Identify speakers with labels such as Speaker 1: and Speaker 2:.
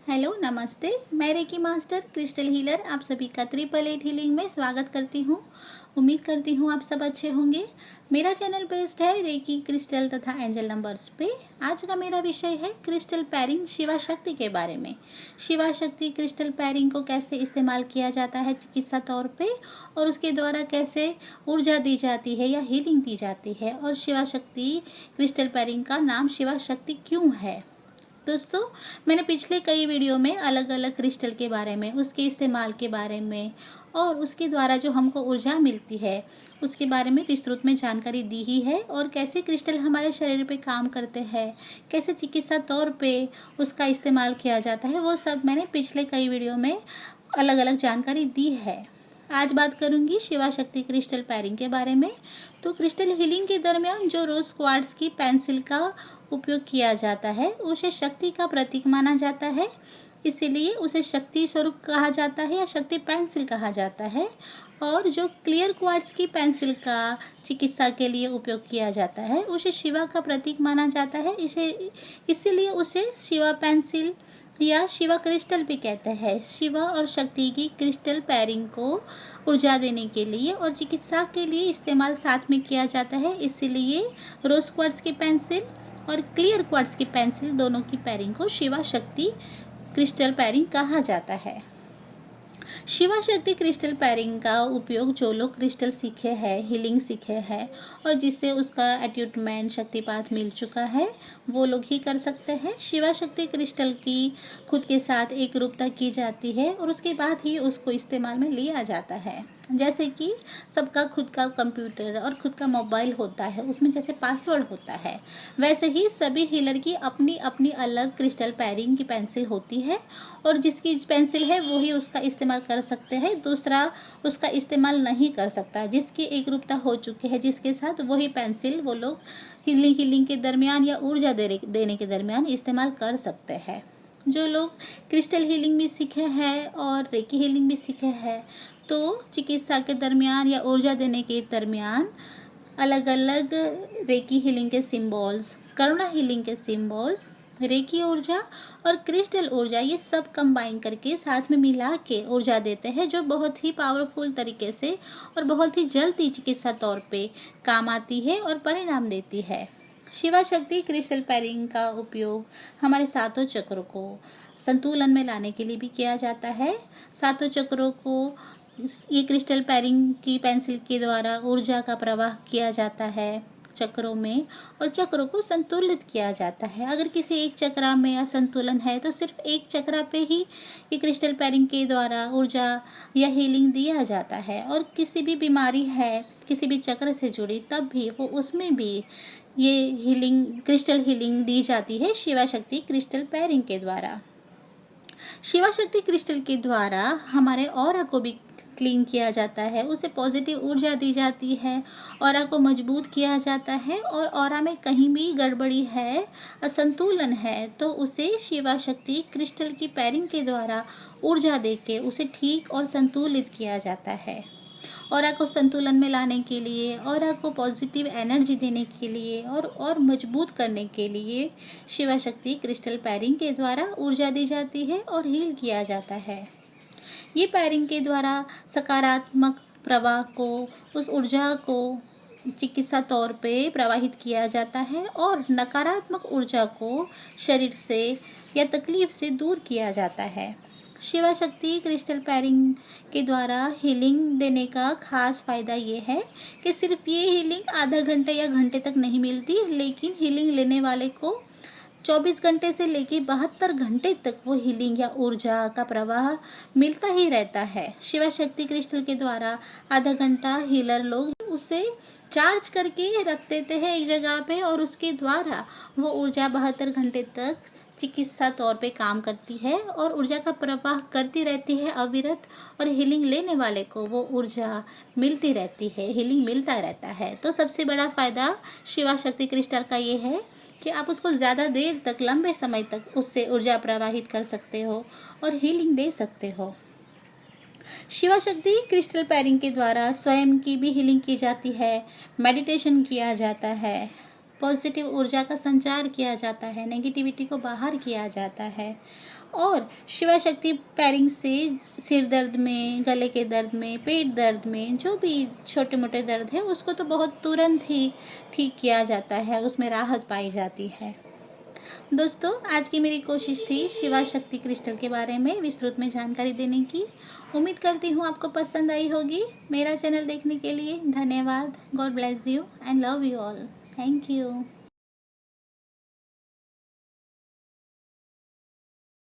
Speaker 1: Hello नमस्ते। मैं reiki master crystal healer आप सभी का 888 हीलिंग में स्वागत करती हूँ। उम्मीद करती हूँ आप सब अच्छे होंगे। मेरा चैनल बेस्ड है रेकी क्रिस्टल तथा एंजल नंबर्स पे। आज का मेरा विषय है क्रिस्टल पैरिंग शिवा शक्ति के बारे में। शिवा शक्ति क्रिस्टल पैरिंग को कैसे इस्तेमाल किया जाता है चिकित्सा तौर पे, और उसके द्वारा कैसे ऊर्जा दी जाती है या हीलिंग दी जाती है, और शिवा शक्ति क्रिस्टल पैरिंग का नाम शिवा शक्ति क्यों है। दोस्तों, मैंने पिछले कई वीडियो में अलग अलग क्रिस्टल के बारे में, उसके इस्तेमाल के बारे में और उसके द्वारा जो हमको ऊर्जा मिलती है उसके बारे में विस्तृत में जानकारी दी ही है, और कैसे क्रिस्टल हमारे शरीर पे काम करते हैं, कैसे चिकित्सा तौर पे उसका इस्तेमाल किया जाता है, वो सब मैंने पिछले कई वीडियो में अलग अलग जानकारी दी है। आज बात करूंगी शिवा शक्ति क्रिस्टल पैरिंग के बारे में। तो क्रिस्टल हीलिंग के दरमियान जो रोज क्वार्ट्ज की पेंसिल का उपयोग किया जाता है उसे शक्ति का प्रतीक माना जाता है, इसीलिए उसे शक्ति स्वरूप कहा जाता है या शक्ति पेंसिल कहा जाता है। और जो क्लियर क्वार्ट्ज की पेंसिल का चिकित्सा के लिए उपयोग किया जाता है उसे शिवा का प्रतीक माना जाता है, इसीलिए उसे शिवा पेंसिल या शिवा क्रिस्टल भी कहते हैं। शिवा और शक्ति की क्रिस्टल पैरिंग को ऊर्जा देने के लिए और चिकित्सा के लिए इस्तेमाल साथ में किया जाता है, इसीलिए रोज क्वार्ट्ज की पेंसिल और क्लियर क्वार्ट्ज की पेंसिल दोनों की पैरिंग को शिवा शक्ति क्रिस्टल पैरिंग कहा जाता है। शिवा शक्ति क्रिस्टल पैरिंग का उपयोग जो लोग क्रिस्टल सीखे हैं, हीलिंग सीखे हैं और जिससे उसका अट्यूटमेंट शक्तिपात मिल चुका है वो लोग ही कर सकते हैं। शिवा शक्ति क्रिस्टल की खुद के साथ एक रूपता की जाती है और उसके बाद ही उसको इस्तेमाल में लिया जाता है। जैसे कि सबका खुद का कंप्यूटर और खुद का मोबाइल होता है, उसमें जैसे पासवर्ड होता है, वैसे ही सभी हीलर की अपनी अपनी अलग क्रिस्टल पैरिंग की पेंसिल होती है, और जिसकी पेंसिल है वो ही उसका इस्तेमाल कर सकते हैं, दूसरा उसका इस्तेमाल नहीं कर सकता। जिसकी एक रूपता हो चुकी है जिसके साथ, वही पेंसिल वो लोग हीलिंग के दरमियान या ऊर्जा देने के दरमियान इस्तेमाल कर सकते हैं। जो लोग क्रिस्टल हीलिंग भी सीखे हैं और रेकी हीलिंग भी सीखे हैं, तो चिकित्सा के दरमियान या ऊर्जा देने के दरमियान अलग अलग रेकी हीलिंग के सिंबल्स, करुणा हीलिंग के सिंबल्स, रेकी ऊर्जा और क्रिस्टल ऊर्जा, ये सब कंबाइन करके साथ में मिला के ऊर्जा देते हैं, जो बहुत ही पावरफुल तरीके से और बहुत ही जल्दी चिकित्सा तौर पे काम आती है और परिणाम देती है। शिवा शक्ति क्रिस्टल पैरिंग का उपयोग हमारे सातों चक्रों को संतुलन में लाने के लिए भी किया जाता है। सातों चक्रों को ये क्रिस्टल पैरिंग की पेंसिल के द्वारा ऊर्जा का प्रवाह किया जाता है चक्रों में, और चक्रों को संतुलित किया जाता है। अगर किसी एक चक्र में असंतुलन है तो सिर्फ एक चक्र पे ही ये क्रिस्टल पैरिंग के द्वारा ऊर्जा या हीलिंग दिया जाता है, और किसी भी बीमारी है किसी भी चक्र से जुड़ी तब भी वो उसमें भी ये हीलिंग क्रिस्टल हीलिंग दी जाती है शिवा शक्ति क्रिस्टल पैरिंग के द्वारा। शिवा शक्ति क्रिस्टल के द्वारा हमारे ऑरा को भी क्लीन किया जाता है, उसे पॉजिटिव ऊर्जा दी जाती है, ऑरा को मजबूत किया जाता है, और ऑरा में कहीं भी गड़बड़ी है, असंतुलन है, तो उसे शिवा शक्ति क्रिस्टल की पैरिंग के द्वारा ऊर्जा देके उसे ठीक और संतुलित किया जाता है। ऑरा को संतुलन में लाने के लिए, ऑरा को पॉजिटिव एनर्जी देने के लिए और मजबूत करने के लिए शिवा शक्ति क्रिस्टल पैरिंग के द्वारा ऊर्जा दी जाती है और हील किया जाता है। ये पैरिंग के द्वारा सकारात्मक प्रवाह को, उस ऊर्जा को चिकित्सा तौर पे प्रवाहित किया जाता है, और नकारात्मक ऊर्जा को शरीर से या तकलीफ से दूर किया जाता है। शिवा शक्ति क्रिस्टल पैरिंग के द्वारा हीलिंग देने का खास फ़ायदा ये है कि सिर्फ ये हीलिंग आधा घंटे या घंटे तक नहीं मिलती, लेकिन हीलिंग लेने वाले को 24 घंटे से लेकर 72 घंटे तक वो हीलिंग या ऊर्जा का प्रवाह मिलता ही रहता है। शिवा शक्ति क्रिस्टल के द्वारा आधा घंटा हीलर लोग उसे चार्ज करके रख देते हैं एक जगह पे, और उसके द्वारा वो ऊर्जा 72 घंटे तक चिकित्सा तौर पे काम करती है और ऊर्जा का प्रवाह करती रहती है अविरत, और हीलिंग लेने वाले को वो ऊर्जा मिलती रहती है, हीलिंग मिलता रहता है। तो सबसे बड़ा फ़ायदा शिवा शक्ति क्रिस्टल का ये है कि आप उसको ज़्यादा देर तक, लंबे समय तक उससे ऊर्जा प्रवाहित कर सकते हो और हीलिंग दे सकते हो। शिवा शक्ति क्रिस्टल पैरिंग के द्वारा स्वयं की भी हीलिंग की जाती है, मेडिटेशन किया जाता है, पॉजिटिव ऊर्जा का संचार किया जाता है, नेगेटिविटी को बाहर किया जाता है। और शिवा शक्ति पैरिंग से सिर दर्द में, गले के दर्द में, पेट दर्द में, जो भी छोटे मोटे दर्द है उसको तो बहुत तुरंत ही ठीक किया जाता है, उसमें राहत पाई जाती है। दोस्तों, आज की मेरी कोशिश थी शिवा शक्ति क्रिस्टल के बारे में विस्तृत में जानकारी देने की। उम्मीद करती हूँ आपको पसंद आई होगी। मेरा चैनल देखने के लिए धन्यवाद। God bless you and love you all. Thank you.